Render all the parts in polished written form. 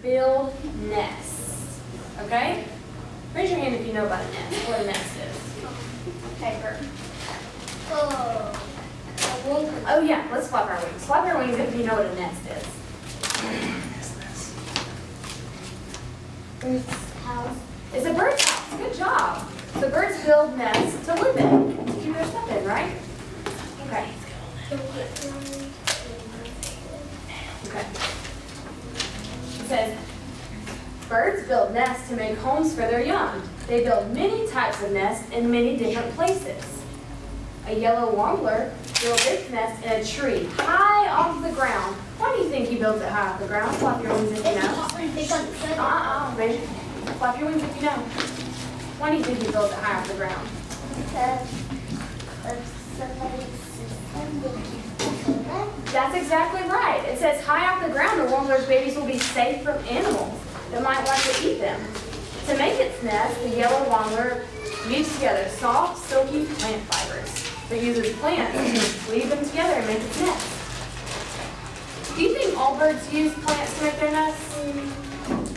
build nests. Okay? Raise your hand if you know about a nest, what a nest is. Paper. Oh yeah, let's flap our wings. Flap our wings if you know what a nest is. Bird's house. It's a bird's house. Good job. So birds build nests to live in, to keep their stuff in, right? Okay. Okay. It says, birds build nests to make homes for their young. They build many types of nests in many different places. A yellow warbler builds its nest in a tree high off the ground. Why do you think he builds it high off the ground? Flap your wings if you know. Flap your wings if you know. Why do you think he builds it high off the ground? Because of somebody's system. That's exactly right. It says high off the ground, the warbler's babies will be safe from animals that might like to eat them. To make its nest, the yellow warbler weaves together soft, silky plant fibers. It uses plants to weave them together and make its nest. Do you think all birds use plants to make their nests?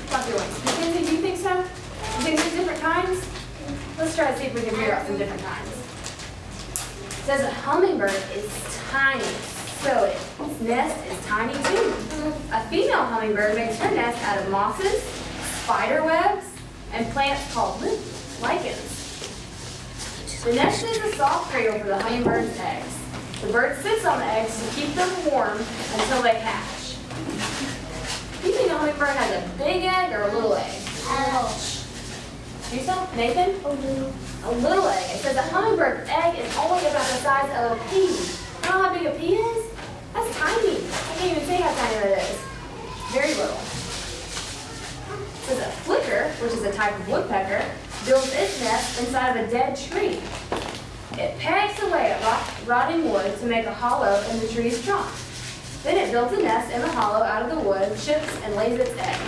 Flap your wings. Mackenzie, do you think so? You think there's different kinds? Let's try to see if we can figure out some different kinds. It says a hummingbird is tiny, so its nest is tiny too. A female hummingbird makes her nest out of mosses, spider webs, and plants called lichens. The nest is a soft cradle for the hummingbird's eggs. The bird sits on the eggs to keep them warm until they hatch. Do you think a hummingbird has a big egg or a little egg? Do you so? Nathan? A little egg. It says a hummingbird's egg is only about the size of a pea. You know how big a pea is? That's tiny. I can't even say how tiny that is. Very little. It says a flicker, which is a type of woodpecker, builds its nest inside of a dead tree. It pegs away at rotting wood to make a hollow in the tree's trunk. Then it builds a nest in the hollow out of the wood, chips, and lays its eggs.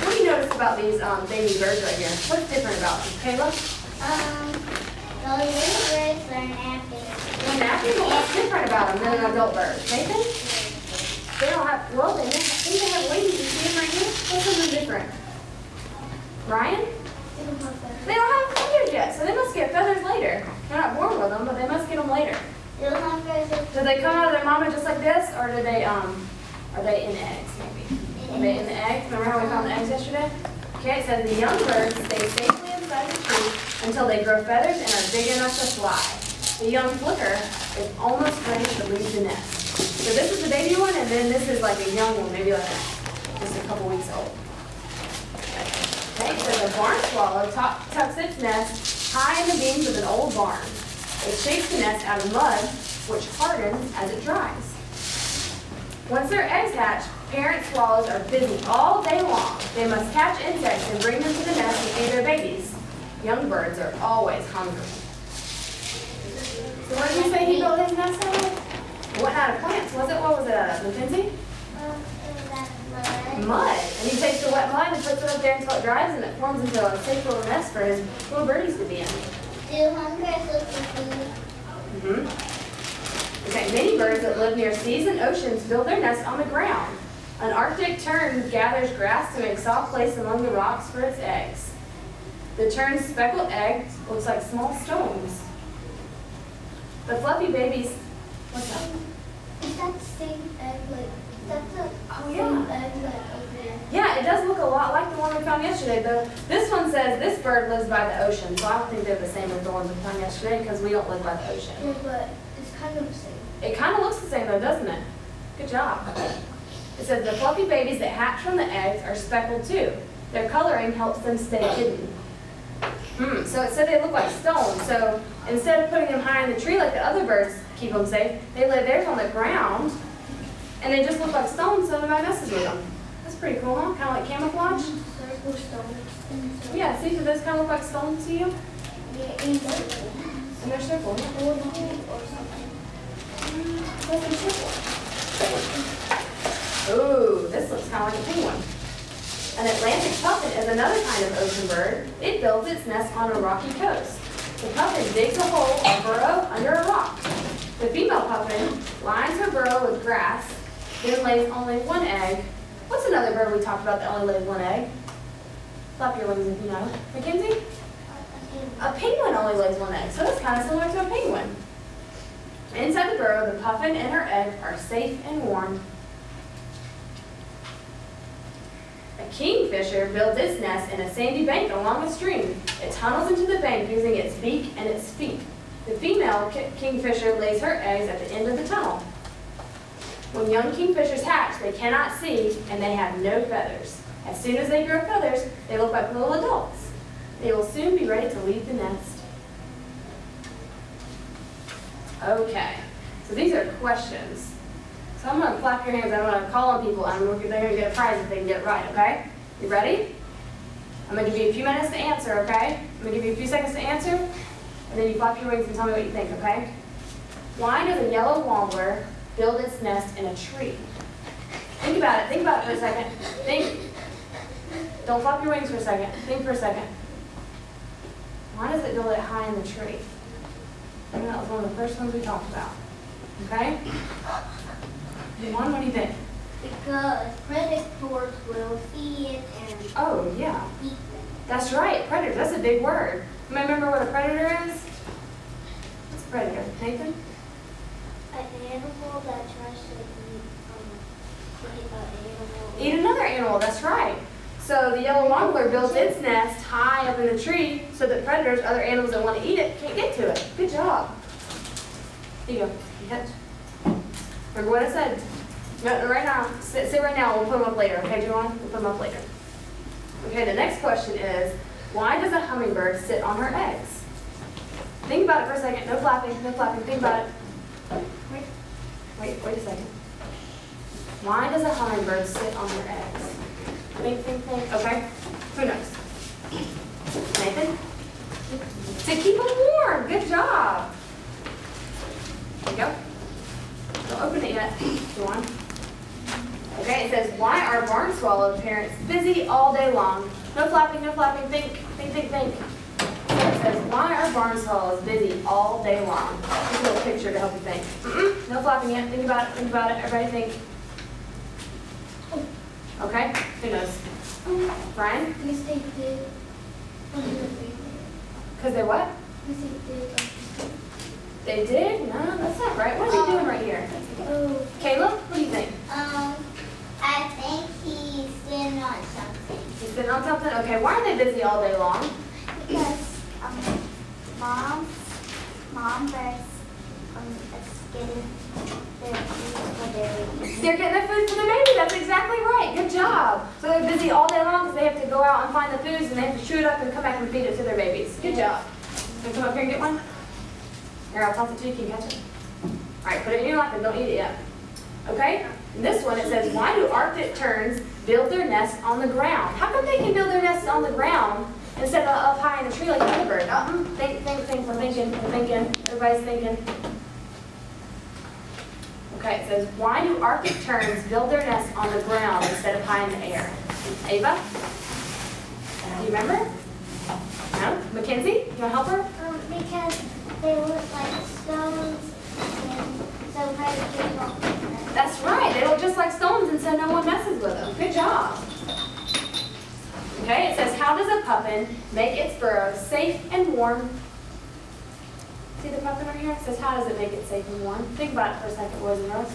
What do you notice about these baby birds right here? What's different about them? Kayla? The little birds are napping. They're napping? What's different about them than an adult bird? Nathan? They don't have, well, they think they have wings. You see them right here? What's something different? Ryan? They don't have feathers yet, so they must get feathers later. They're not born with them, but they must get them later. Do they come out of their mama just like this, or do they, are they in eggs, maybe? Are they in the eggs? Remember how we found the eggs yesterday? Okay, it says the young birds stay safely inside the tree until they grow feathers and are big enough to fly. The young flicker is almost ready to leave the nest. So this is the baby one, and then this is like a young one, maybe like just a couple weeks old. Okay, so the barn swallow tucks its nest high in the beams of an old barn. It shapes the nest out of mud, which hardens as it dries. Once their eggs hatch, parent swallows are busy all day long. They must catch insects and bring them to the nest and feed their babies. Young birds are always hungry. So what did you say he built his nest out of? What kind of plants was it? What was it out of, Mackenzie? Mud. And he takes the wet mud and puts it up there until it dries, and it forms into a safe little nest for his little birdies to be in. Do hummingbirds look for food? Okay, many birds that live near seas and oceans build their nests on the ground. An Arctic tern gathers grass to make soft place among the rocks for its eggs. The tern's speckled egg looks like small stones. The fluffy babies, what's that? Is that the same egg like, that's a Oh, same yeah. egg like over there? Yeah, it does look a lot like the one we found yesterday, though. This one says this bird lives by the ocean, so I don't think they're the same as the ones we found yesterday because we don't live by the ocean. Yeah, but it's kind of the same. It kind of looks the same though, doesn't it? Good job. It says the fluffy babies that hatch from the eggs are speckled too. Their coloring helps them stay hidden. So it said they look like stones. So instead of putting them high in the tree like the other birds keep them safe, they lay theirs on the ground and they just look like stones so nobody messes with them. That's pretty cool, huh? Kind of like camouflage? Circle stones. Yeah, see, do those kind of look like stones to you? Yeah, in circle. And they're circle. Or something. Like a circle. Ooh, this looks kind of like a penguin. An Atlantic puffin is another kind of ocean bird. It builds its nest on a rocky coast. The puffin digs a hole or burrow under a rock. The female puffin lines her burrow with grass, then lays only one egg What's another bird we talked about that only lays one egg? Flap your wings if you know. Mackenzie? A penguin only lays one egg, so that's kind of similar to a penguin. Inside the burrow, the puffin and her egg are safe and warm. A kingfisher builds its nest in a sandy bank along a stream. It tunnels into the bank using its beak and its feet. The female kingfisher lays her eggs at the end of the tunnel. When young kingfishers hatch, they cannot see and they have no feathers. As soon as they grow feathers, they look like little adults. They will soon be ready to leave the nest. Okay, so these are questions. So I'm going to clap your hands. I'm going to call on people. They're going to get a prize if they can get it right, okay? You ready? I'm going to give you a few minutes to answer, okay? I'm going to give you a few seconds to answer, and then you flap your wings and tell me what you think, okay? Why does a yellow warbler build its nest in a tree? Think about it. Think about it for a second. Think. Don't flap your wings for a second. Think for a second. Why does it build it high in the tree? I think that was one of the first ones we talked about. Okay? What do you think? Because predators will see it and Oh, yeah. eat them. That's right. Predator. That's a big word. You might remember what a predator is? What's a predator? Nathan? An animal that tries to eat an animal. Eat another animal. That's right. So the yellow warbler builds its nest high up in the tree so that predators, other animals that want to eat it, can't get to it. Good job. Here you go. You catch. Remember what I said. No, right now. Sit right now. We'll put them up later. Okay, Joanne? We'll put them up later. Okay, the next question is, why does a hummingbird sit on her eggs? Think about it for a second. No flapping. No flapping. Think about it. Wait a second. Why does a hummingbird sit on her eggs? Think. Okay. Who knows? Nathan? To keep them warm. Good job. There you go. Don't open it yet. Go on. Okay, it says, why are barn swallow parents busy all day long? No flapping, no flapping. Think. So it says, why are barn swallows busy all day long? Here's a little picture to help you think. No flapping yet. Think about it. Everybody think. Okay? Who knows? Brian? Because they did. Because they what? Because they did. They did? No, that's not right. What are they doing right here? Oh. Caleb, what do you think? I think he's sitting on something. He's sitting on something? Okay, why are they busy all day long? Because mom birds is getting their food for their babies. They're getting their food for the baby. That's exactly right. Good job. So they're busy all day long because they have to go out and find the foods and they have to chew it up and come back and feed it to their babies. Good job. You want to come up here and get one? Here, I'll toss it to you. Can you catch it? All right, put it in your lap and don't eat it yet. Okay? In this one, it says, why do Arctic terns build their nests on the ground? How come they can build their nests on the ground instead of up high in the tree like a bird? Think. We're thinking. Everybody's thinking. Okay, it says, why do Arctic terns build their nests on the ground instead of high in the air? Ava? Do you remember? No? Mackenzie? You want to help her? Because they look like stones and so predators won't get them. That's right. They look just like stones and so no one messes with them. Good job. Okay, it says, how does a puffin make its burrow safe and warm? See the puffin right here? It says, how does it make it safe and warm? Think about it for a second, boys and girls.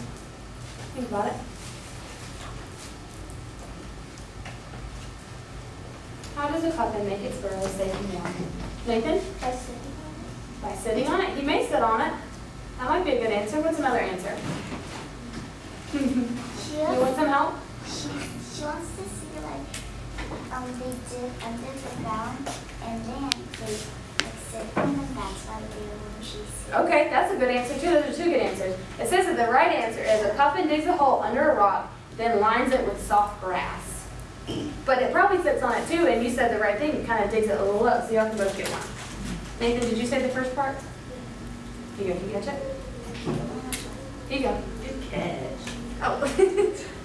Think about it. How does a puffin make its burrow safe and warm? Nathan? By sitting on it. By sitting on it. He may sit on it. That might be a good answer. What's another answer? You want some help? She wants to see they dig under the ground and then they sit on them. That's why they do when she sits. Okay, that's a good answer too. Those are two good answers. It says that the right answer is a puffin digs a hole under a rock, then lines it with soft grass. But it probably sits on it too, and you said the right thing. It kind of digs it a little low, so you have to both get one. Nathan, did you say the first part? Here you go. Can you catch it? Here you go. Good catch. Oh,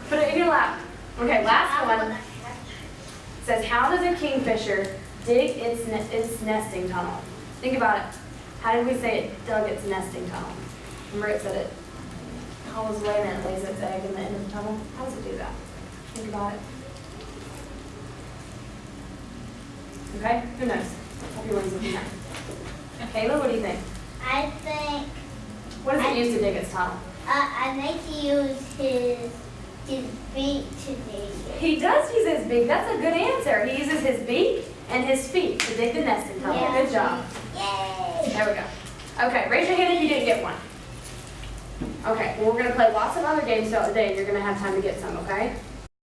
put it in your lap. Okay, last one. It says, how does a kingfisher dig its nesting tunnel? Think about it. How did we say it dug its nesting tunnel? Remember it said it hollows away and then it lays its egg in the end of the tunnel? How does it do that? Think about it. Okay, who knows? Everyone's looking at. Kayla, what do you think? I think What does it use to dig its tunnel? I think he used his beak to dig it. He does use his beak. That's a good answer. He uses his beak and his feet to dig the nesting tunnel. Yeah. Good job. Yay! There we go. Okay, raise your hand if you didn't get one. Okay, well, we're going to play lots of other games throughout the day, and you're going to have time to get some, okay?